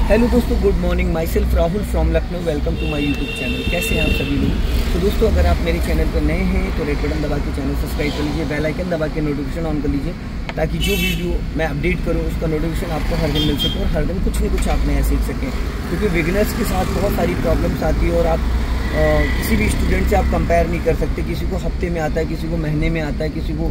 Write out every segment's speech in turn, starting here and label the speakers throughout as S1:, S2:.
S1: Hello दोस्तों, good morning. Myself Rahul from Lucknow. Welcome to my YouTube channel. कैसे हैं आप सभी लोग। तो दोस्तों, अगर आप मेरे चैनल पर नए हैं तो रेड बटन दबा के चैनल सब्सक्राइब कर लीजिए, बेल आइकन दबा के नोटिफिकेशन ऑन कर लीजिए, ताकि जो वीडियो मैं अपडेट करूँ उसका नोटिफिकेशन आपको हर दिन मिल सके और हर दिन कुछ न कुछ आप नया सीख सकें। क्योंकि बिगिनर्स के साथ बहुत सारी प्रॉब्लम्स आती है और आप किसी भी स्टूडेंट से आप कंपेयर नहीं कर सकते। किसी को हफ्ते में आता है, किसी को महीने में आता है, किसी को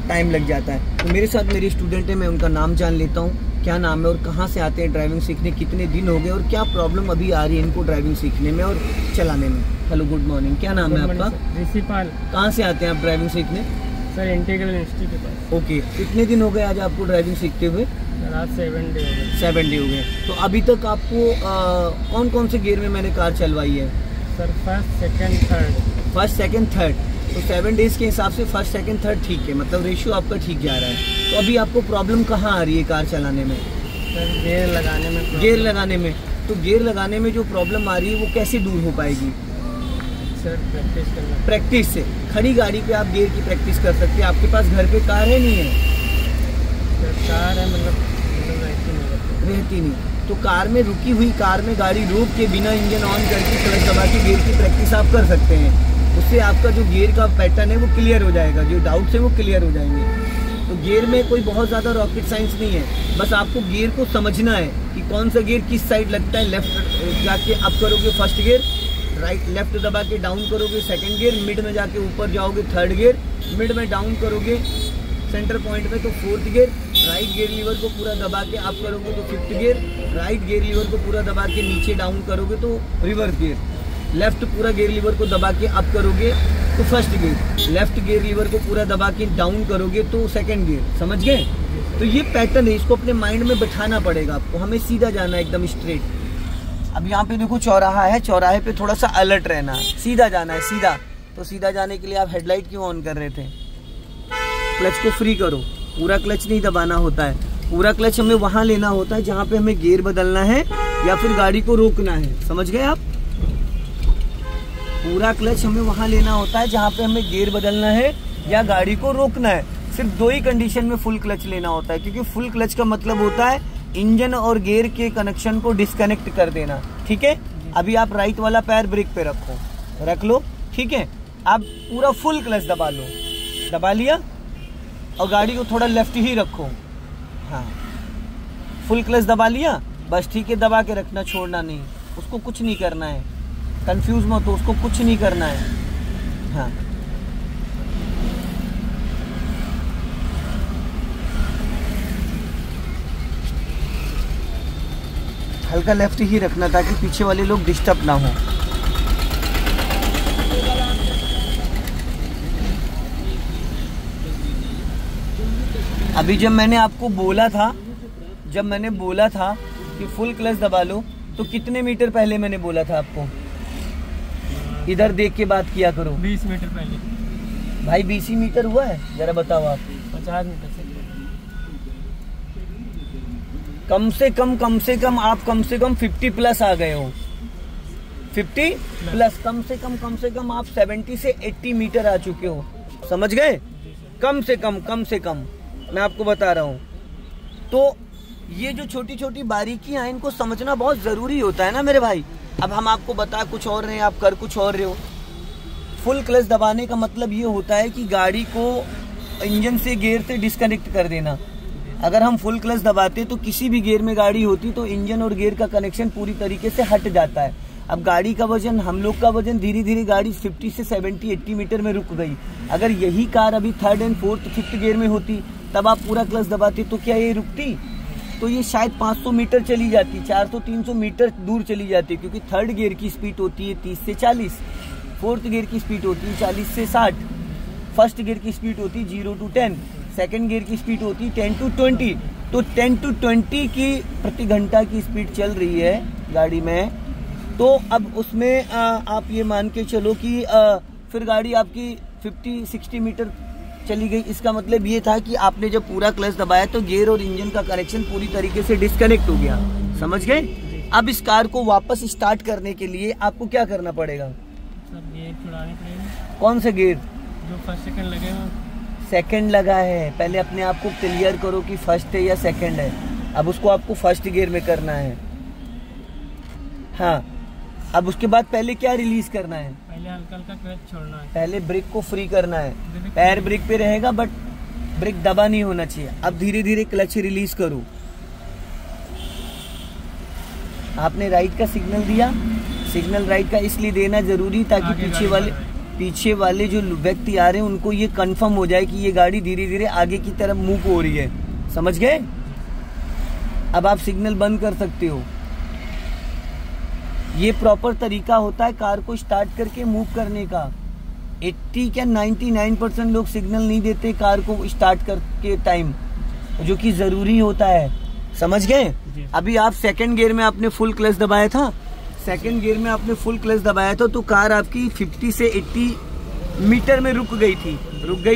S1: टाइम लग जाता है। तो मेरे साथ मेरे स्टूडेंट हैं, मैं उनका नाम जान लेता हूँ, क्या नाम है और कहाँ से आते हैं ड्राइविंग सीखने, कितने दिन हो गए और क्या प्रॉब्लम अभी आ रही है इनको ड्राइविंग सीखने में और चलाने में। Hello, good morning. क्या नाम है आपका?
S2: ऋषिपाल।
S1: कहाँ से आते हैं आप ड्राइविंग सीखने?
S2: सर, इंटीग्रल इंस्टीट्यूट के पास।
S1: ओके, कितने दिन हो गए आज आपको ड्राइविंग सीखते हुए?
S2: आज 7 डे हो गए।
S1: 7 डे हो गए। तो अभी तक आपको कौन कौन से गियर में मैंने कार चलवाई है?
S2: Sir, first, second, third.
S1: First, second, third. तो 7 डेज के हिसाब से फर्स्ट, सेकंड, थर्ड ठीक है, मतलब रेशियो आपका ठीक जा रहा है। तो अभी आपको प्रॉब्लम कहाँ आ रही है कार चलाने में?
S2: सर, गियर लगाने में।
S1: गियर लगाने में। तो गियर लगाने में जो प्रॉब्लम आ रही है वो कैसे दूर हो पाएगी?
S2: सर, प्रैक्टिस करना।
S1: प्रैक्टिस से। खड़ी गाड़ी पे आप गियर की प्रैक्टिस कर सकते हैं। आपके पास घर पे कार है नहीं है?
S2: सर, कार है, मतलब
S1: रहती नहीं। तो कार में, रुकी हुई कार में गाड़ी रोक के बिना इंजन ऑन करके क्लच दबा के गियर की प्रैक्टिस आप कर सकते हैं। उससे आपका जो गियर का पैटर्न है वो क्लियर हो जाएगा, जो डाउट्स है वो क्लियर हो जाएंगे। तो गियर में कोई बहुत ज़्यादा रॉकेट साइंस नहीं है, बस आपको गियर को समझना है कि कौन सा गियर किस साइड लगता है। लेफ्ट जाके अप करोगे फर्स्ट गियर, राइट लेफ्ट दबा के डाउन करोगे सेकंड गियर, मिड में जाके ऊपर जाओगे थर्ड गियर, मिड में डाउन करोगे सेंटर पॉइंट में तो fourth gear, right gear lever को पूरा दबा के अप करोगे तो fifth gear, right gear lever को पूरा दबा के नीचे डाउन करोगे तो रिवर्स गियर, लेफ्ट पूरा गियर लीवर को दबा के अप करोगे तो first gear, left gear lever को पूरा दबा के डाउन करोगे तो सेकंड गियर। समझ गए? तो ये पैटर्न है, इसको अपने माइंड में बिठाना पड़ेगा आपको। हमें सीधा जाना है, एकदम स्ट्रेट। अब यहाँ पे देखो चौराहा है, चौराहे पे थोड़ा सा अलर्ट रहना है, सीधा जाना है, सीधा। तो सीधा जाने के लिए आप हेडलाइट क्यों ऑन कर रहे थे? क्लच को फ्री करो, पूरा क्लच नहीं दबाना होता है। पूरा क्लच हमें वहां लेना होता है जहां पे हमें गियर बदलना है या फिर गाड़ी को रोकना है। समझ गए आप? पूरा क्लच हमें वहां लेना होता है जहां पे हमें गियर बदलना है या गाड़ी को रोकना है। सिर्फ 2 ही कंडीशन में फुल क्लच लेना होता है, क्योंकि फुल क्लच का मतलब होता है इंजन और गियर के कनेक्शन को डिस्कनेक्ट कर देना। ठीक है? अभी आप राइट वाला पैर ब्रेक पे रखो, रख लो। ठीक है? आप पूरा फुल क्लच दबा लो, दबा लिया, और गाड़ी को थोड़ा लेफ्ट ही रखो। हाँ, फुल क्लच दबा लिया, बस ठीक है। दबा के रखना, छोड़ना नहीं, उसको कुछ नहीं करना है। कंफ्यूज मत हो, उसको कुछ नहीं करना है। हाँ, हल्का लेफ्ट ही रखना ताकि पीछे वाले लोग डिस्टर्ब ना हो। अभी जब मैंने आपको बोला था, जब मैंने बोला था कि फुल क्लच दबा लो, तो कितने मीटर पहले मैंने बोला था आपको? इधर देख के बात किया करो।
S2: 20 मीटर पहले।
S1: भाई 20 मीटर हुआ है? जरा बताओ आप।
S2: 50 मीटर से
S1: कम से कम आप कम से कम 50 प्लस आ गए हो। 50 प्लस कम से कम आप 70 से 80 मीटर आ चुके हो। समझ गए? कम से कम मैं आपको बता रहा हूँ। तो ये जो छोटी छोटी बारीकियां हैं, इनको समझना बहुत जरूरी होता है ना मेरे भाई। अब हम आपको बता कुछ और रहे हैं, आप कर कुछ और रहे हो। फुल क्लच दबाने का मतलब ये होता है कि गाड़ी को इंजन से, गियर से डिस्कनेक्ट कर देना। अगर हम फुल क्लच दबाते तो किसी भी गियर में गाड़ी होती तो इंजन और गियर का कनेक्शन पूरी तरीके से हट जाता है। अब गाड़ी का वजन, हम लोग का वजन, धीरे धीरे गाड़ी 50 से 70, 80 मीटर में रुक गई। अगर यही कार अभी 3rd and 4th, 5th gear में होती, तब आप पूरा क्लच दबाते तो क्या ये रुकती? तो ये शायद 500 मीटर चली जाती, 400-300 मीटर दूर चली जाती, क्योंकि 3rd गियर की स्पीड होती है 30 से 40, 4th गियर की स्पीड होती है 40 से 60, फर्स्ट गियर की स्पीड होती है 0 to 10, सेकंड गियर की स्पीड होती है 10 to 20। तो 10 to 20 की प्रति घंटा की स्पीड चल रही है गाड़ी में। तो अब उसमें आप ये मान के चलो कि फिर गाड़ी आपकी 50-60 मीटर चली गई। इसका मतलब ये था कि आपने जब पूरा क्लच दबाया तो गियर और इंजन का कनेक्शन पूरी तरीके से डिस्कनेक्ट हो गया। समझ गए? अब इस कार को वापस स्टार्ट करने के लिए आपको क्या करना पड़ेगा?
S2: गियर छुड़ाने पड़ेगा।
S1: कौन से गियर?
S2: जो फर्स्ट सेकंड लगे हो।
S1: सेकंड लगा है, पहले अपने आप को क्लियर करो कि फर्स्ट है या सेकंड है। अब उसको आपको फर्स्ट गियर में करना है। हाँ, अब उसके बाद पहले क्या रिलीज करना है?
S2: पहले हल्का हल्का क्लच छोड़ना है।
S1: पहले ब्रेक को फ्री करना है। पैर ब्रेक पे रहेगा बट ब्रेक दबा नहीं होना चाहिए। अब धीरे धीरे क्लच रिलीज करो। आपने राइट का सिग्नल दिया। सिग्नल राइट का इसलिए देना जरूरी ताकि पीछे वाले जो व्यक्ति आ रहे हैं उनको ये कंफर्म हो जाए कि ये गाड़ी धीरे धीरे आगे की तरफ मूव हो रही है। समझ गए? अब आप सिग्नल बंद कर सकते हो। ये प्रॉपर तरीका होता है कार को स्टार्ट करके मूव करने का। 80 क्या 99% लोग सिग्नल नहीं देते कार को स्टार्ट करके टाइम, जो कि जरूरी होता है। समझ गए? अभी आप सेकंड गियर में आपने फुल क्लच दबाया था। सेकंड गियर में आपने फुल क्लच दबाया था तो कार आपकी 50 से 80 मीटर में रुक गई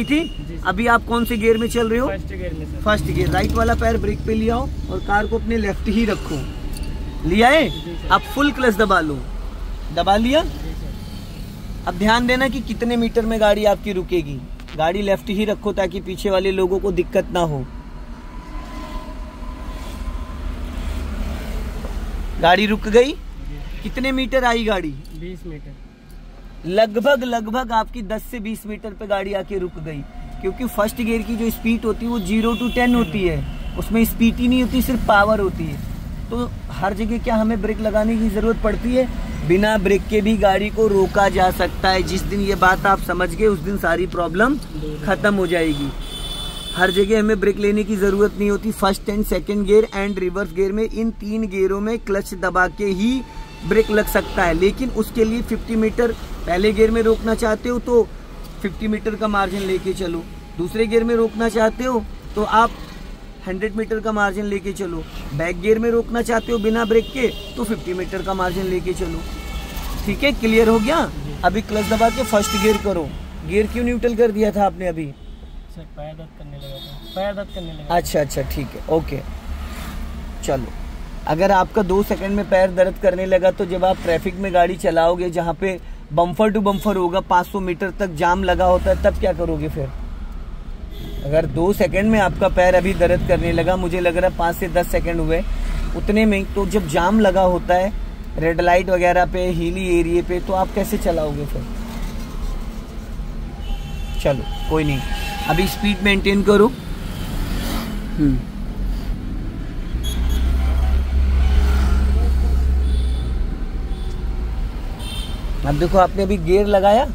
S1: थी। अभी आप कौन से गियर में चल रहे हो?
S2: फर्स्ट गियर में सर।
S1: First gear. राइट वाला पैर ब्रेक पे ले आओ और कार को अपने लेफ्ट ही रखो। लिया है? अब फुल क्लच दबा लो। दबा लिया? अब ध्यान देना कि कितने मीटर में गाड़ी आपकी रुकेगी। गाड़ी लेफ्ट ही रखो ताकि पीछे वाले लोगों को दिक्कत ना हो। गाड़ी रुक गई। कितने मीटर आई गाड़ी?
S2: 20 मीटर।
S1: लगभग आपकी 10 से 20 मीटर पे गाड़ी आके रुक गई। क्योंकि फर्स्ट गियर की जो स्पीड होती है वो 0 to 10 होती है। उसमें स्पीड ही नहीं होती, सिर्फ पावर होती है। तो हर जगह क्या हमें ब्रेक लगाने की जरूरत पड़ती है? बिना ब्रेक के भी गाड़ी को रोका जा सकता है। जिस दिन ये बात आप समझ गए उस दिन सारी प्रॉब्लम खत्म हो जाएगी। हर जगह हमें ब्रेक लेने की जरूरत नहीं होती। First and second gear and reverse gear में, इन 3 गियरों में क्लच दबा के ही ब्रेक लग सकता है। लेकिन उसके लिए 50 मीटर पहले गियर में रोकना चाहते हो तो 50 मीटर का मार्जिन लेके चलो। दूसरे गियर में रोकना चाहते हो तो आप 100 मीटर का मार्जिन लेके चलो। बैक गियर में रोकना चाहते हो बिना ब्रेक के तो 50 मीटर का मार्जिन लेके चलो। ठीक है? क्लियर हो गया? अभी क्लच दबा के फर्स्ट गियर करो। गियर क्यों न्यूट्रल कर दिया था आपने अभी?
S2: सर पैर दर्द करने लगा था। पैर दर्द करने लगा।
S1: अच्छा ठीक है, ओके। चलो, अगर आपका 2 सेकंड में पैर दर्द करने लगा तो जब आप ट्रैफिक में गाड़ी चलाओगे जहाँ पे बम्फर टू बम्फर होगा, 500 मीटर तक जाम लगा होता है, तब क्या करोगे फिर? अगर 2 सेकंड में आपका पैर अभी दर्द करने लगा, मुझे लग रहा है 5 से 10 सेकंड हुए उतने में, तो जब जाम लगा होता है रेड लाइट वगैरह पे, हिली एरिया पे, तो आप कैसे चलाओगे फिर? चलो कोई नहीं, अभी स्पीड मेंटेन करो। अब देखो, आपने अभी गियर लगाया।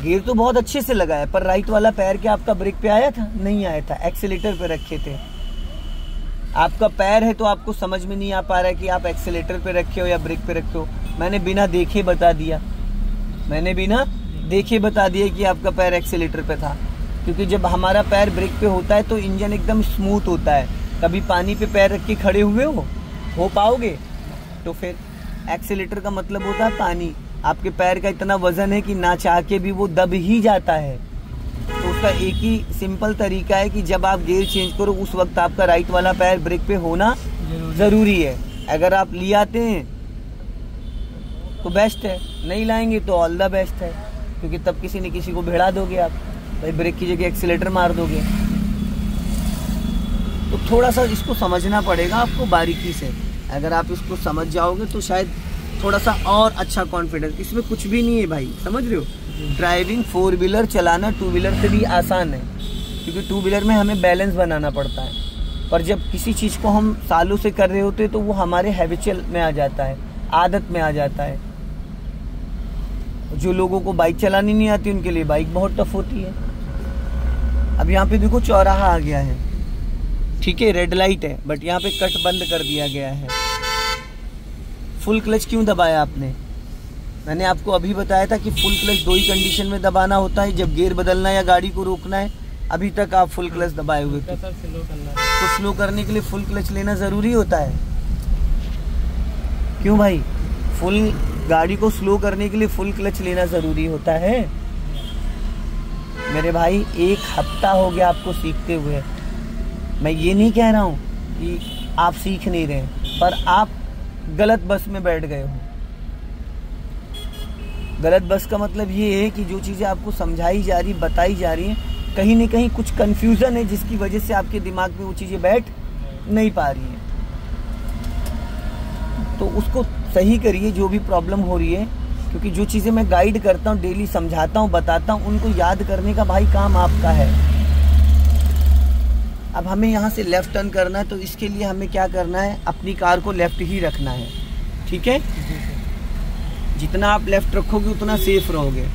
S1: गियर तो बहुत अच्छे से लगाया, पर राइट वाला पैर क्या आपका ब्रेक पे आया था? नहीं आया था, एक्सीलेटर पे रखे थे। आपका पैर है तो आपको समझ में नहीं आ पा रहा है कि आप एक्सीलेटर पे रखे हो या ब्रेक पे रखे हो। मैंने बिना देखे बता दिया कि आपका पैर एक्सीलेटर पे था। क्योंकि जब हमारा पैर ब्रेक पे होता है तो इंजन एकदम स्मूथ होता है। कभी पानी पे पैर रख के खड़े हुए हो पाओगे? तो फिर एक्सीलेटर का मतलब होता है पानी। आपके पैर का इतना वजन है कि ना चाह के भी वो दब ही जाता है। तो उसका एक ही सिंपल तरीका है कि जब आप गियर चेंज करो उस वक्त आपका राइट वाला पैर ब्रेक पे होना जरूरी है। अगर आप ले आते हैं तो बेस्ट है, नहीं लाएंगे तो ऑल द बेस्ट है। क्योंकि तब किसी न किसी को भिड़ा दोगे आप, भाई ब्रेक की जगह एक्सीलेटर मार दोगे। तो थोड़ा सा इसको समझना पड़ेगा आपको बारीकी से। अगर आप इसको समझ जाओगे तो शायद थोड़ा सा और अच्छा कॉन्फिडेंस। इसमें कुछ भी नहीं है भाई, समझ रहे हो? ड्राइविंग 4 व्हीलर चलाना 2 व्हीलर से भी आसान है। क्योंकि 2 व्हीलर में हमें बैलेंस बनाना पड़ता है, पर जब किसी चीज़ को हम सालों से कर रहे होते हैं तो वो हमारे हैबिचुअल में आ जाता है, आदत में आ जाता है। जो लोगों को बाइक चलानी नहीं आती उनके लिए बाइक बहुत टफ होती है। अब यहाँ पे देखो चौराहा आ गया है, ठीक है, रेड लाइट है, बट यहाँ पे कट बंद कर दिया गया है। फुल क्लच क्यों दबाया आपने? मैंने आपको अभी बताया था कि फुल क्लच 2 ही कंडीशन में दबाना होता है, जब गियर बदलना या गाड़ी को रोकना है। अभी तक आप फुल क्लच दबाए हुए थे, तो स्लो करने के लिए फुल क्लच लेना जरूरी होता है। क्यों भाई? फुल गाड़ी को स्लो करने के लिए फुल क्लच लेना जरूरी होता है मेरे भाई। 1 हफ्ता हो गया आपको सीखते हुए। मैं ये नहीं कह रहा हूँ कि आप सीख नहीं रहे, पर आप गलत बस में बैठ गए हो। गलत बस का मतलब ये है कि जो चीज़ें आपको समझाई जा रही, बताई जा रही हैं, कहीं न कहीं कुछ कंफ्यूजन है जिसकी वजह से आपके दिमाग में वो चीज़ें बैठ नहीं पा रही हैं। तो उसको सही करिए जो भी प्रॉब्लम हो रही है, क्योंकि जो चीज़ें मैं गाइड करता हूँ, डेली समझाता हूँ, बताता हूँ, उनको याद करने का भाई काम आपका है। अब हमें यहाँ से लेफ़्ट टर्न करना है, तो इसके लिए हमें क्या करना है, अपनी कार को लेफ़्ट ही रखना है, ठीक है। जितना आप लेफ़्ट रखोगे उतना सेफ रहोगे।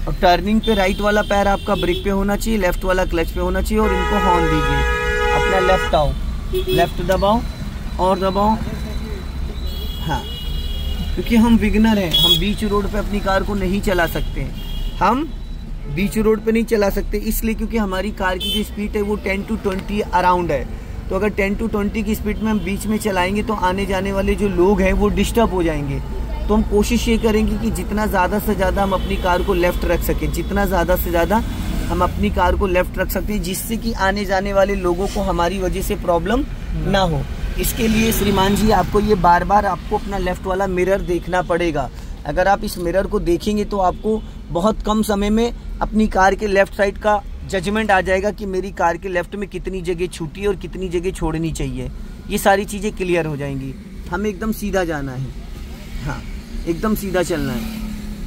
S1: और टर्निंग पे राइट वाला पैर आपका ब्रेक पे होना चाहिए, लेफ़्ट वाला क्लच पे होना चाहिए, और इनको हॉर्न दीजिए। अपना लेफ़्ट आओ, लेफ़्ट दबाओ और दबाओ। हाँ, क्योंकि हम बिगनर हैं, हम बीच रोड पे अपनी कार को नहीं चला सकते। हम बीच रोड पे नहीं चला सकते इसलिए क्योंकि हमारी कार की जो स्पीड है वो 10 to 20 अराउंड है। तो अगर 10 to 20 की स्पीड में हम बीच में चलाएंगे तो आने जाने वाले जो लोग हैं वो डिस्टर्ब हो जाएंगे। तो हम कोशिश ये करेंगे कि जितना ज़्यादा से ज़्यादा हम अपनी कार को लेफ़्ट रख सकें, जितना ज़्यादा से ज़्यादा हम अपनी कार को लेफ़्ट रख सकते हैं, जिससे कि आने जाने वाले लोगों को हमारी वजह से प्रॉब्लम ना हो। इसके लिए श्रीमान जी आपको ये बार बार आपको अपना लेफ़्ट वाला मिरर देखना पड़ेगा। अगर आप इस मिरर को देखेंगे तो आपको बहुत कम समय में अपनी कार के लेफ़्ट साइड का जजमेंट आ जाएगा कि मेरी कार के लेफ़्ट में कितनी जगह छूटी है और कितनी जगह छोड़नी चाहिए। ये सारी चीज़ें क्लियर हो जाएंगी। हमें एकदम सीधा जाना है, हाँ एकदम सीधा चलना है।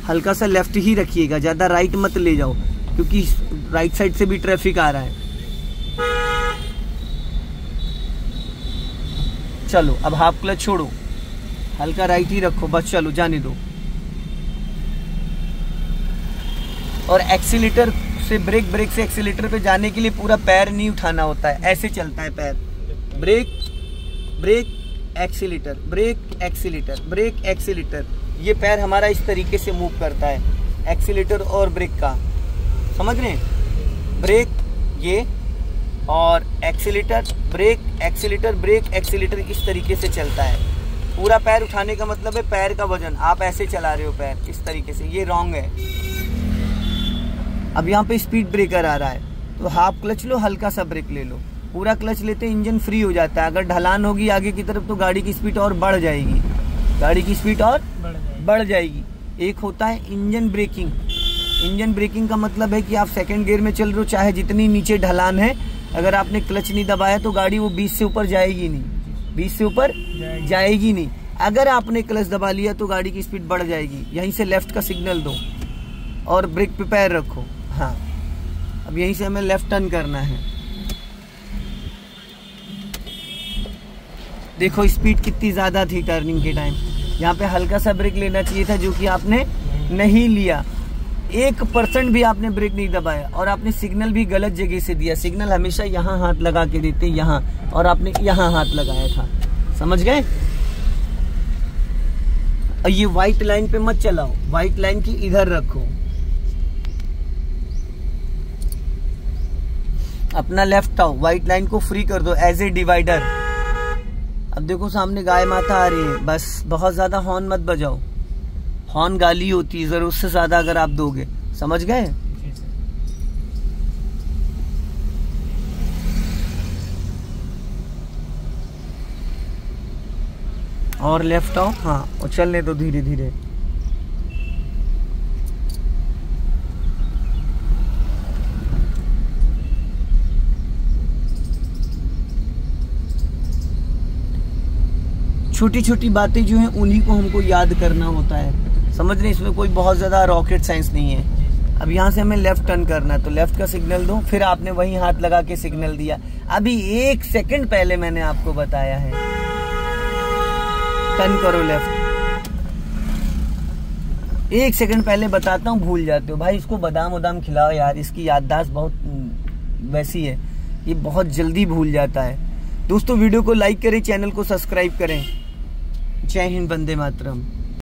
S1: हल्का सा लेफ़्ट ही रखिएगा, ज़्यादा राइट मत ले जाओ क्योंकि राइट साइड से भी ट्रैफिक आ रहा है। चलो अब हाफ क्लच छोड़ो, हल्का राइट ही रखो, बस चलो जाने दो। और एक्सीलेटर से ब्रेक, ब्रेक से एक्सीलेटर पे जाने के लिए पूरा पैर नहीं उठाना होता है, ऐसे चलता है पैर। Brake brake accelerator, brake accelerator, brake accelerator, ये पैर हमारा इस तरीके से मूव करता है एक्सीलेटर और ब्रेक का, समझ रहे हैं। ब्रेक ये और accelerator, brake accelerator, brake accelerator, इस तरीके से चलता है। पूरा पैर उठाने का मतलब है पैर का वजन, आप ऐसे चला रहे हो पैर इस तरीके से, ये रॉन्ग है। अब यहाँ पे स्पीड ब्रेकर आ रहा है तो हाफ क्लच लो, हल्का सा ब्रेक ले लो। पूरा क्लच लेते इंजन फ्री हो जाता है। अगर ढलान होगी आगे की तरफ तो गाड़ी की स्पीड और बढ़ जाएगी, गाड़ी की स्पीड और बढ़ जाएगी। एक होता है इंजन ब्रेकिंग। इंजन ब्रेकिंग का मतलब है कि आप सेकंड गियर में चल रहे हो, चाहे जितनी नीचे ढलान है, अगर आपने क्लच नहीं दबाया तो गाड़ी वो 20 से ऊपर जाएगी नहीं, 20 से ऊपर जाएगी नहीं। अगर आपने क्लच दबा लिया तो गाड़ी की स्पीड बढ़ जाएगी। यहीं से लेफ्ट का सिग्नल दो और ब्रेक पे पैर रखो। हाँ, अब यहीं से हमें लेफ्ट टर्न करना है। देखो स्पीड कितनी ज़्यादा थी टर्निंग के टाइम, यहाँ पे हल्का सा ब्रेक लेना चाहिए था जो कि आपने नहीं लिया। 1% भी आपने ब्रेक नहीं दबाया और आपने सिग्नल भी गलत जगह से दिया। सिग्नल हमेशा यहाँ हाथ लगा के देते, यहाँ, और आपने यहाँ हाथ लगाया था, समझ गए। और ये व्हाइट लाइन पे मत चलाओ, व्हाइट लाइन की इधर रखो। अपना लेफ्ट आओ, व्हाइट लाइन को फ्री कर दो एज ए डिवाइडर। अब देखो सामने गाय माता आ रही है, बस बहुत ज्यादा हॉर्न मत बजाओ, हॉर्न गाली होती है जरूरत से ज्यादा अगर आप दोगे, समझ गए। और लेफ्ट आओ, हाँ, और चलने दो धीरे धीरे। छोटी छोटी बातें जो हैं उन्हीं को हमको याद करना होता है, समझ रहे। इसमें कोई बहुत ज़्यादा रॉकेट साइंस नहीं है। अब यहाँ से हमें लेफ्ट टर्न करना है तो लेफ्ट का सिग्नल दो, फिर आपने वहीं हाथ लगा के सिग्नल दिया। अभी 1 सेकंड पहले मैंने आपको बताया है, टर्न करो लेफ्ट। 1 सेकंड पहले बताता हूँ, भूल जाते हो भाई। इसको बादाम वादाम खिलाओ यार, इसकी याददाश्त बहुत वैसी है, ये बहुत जल्दी भूल जाता है। दोस्तों वीडियो को लाइक करें, चैनल को सब्सक्राइब करें। जय हिंद, वंदे मातरम।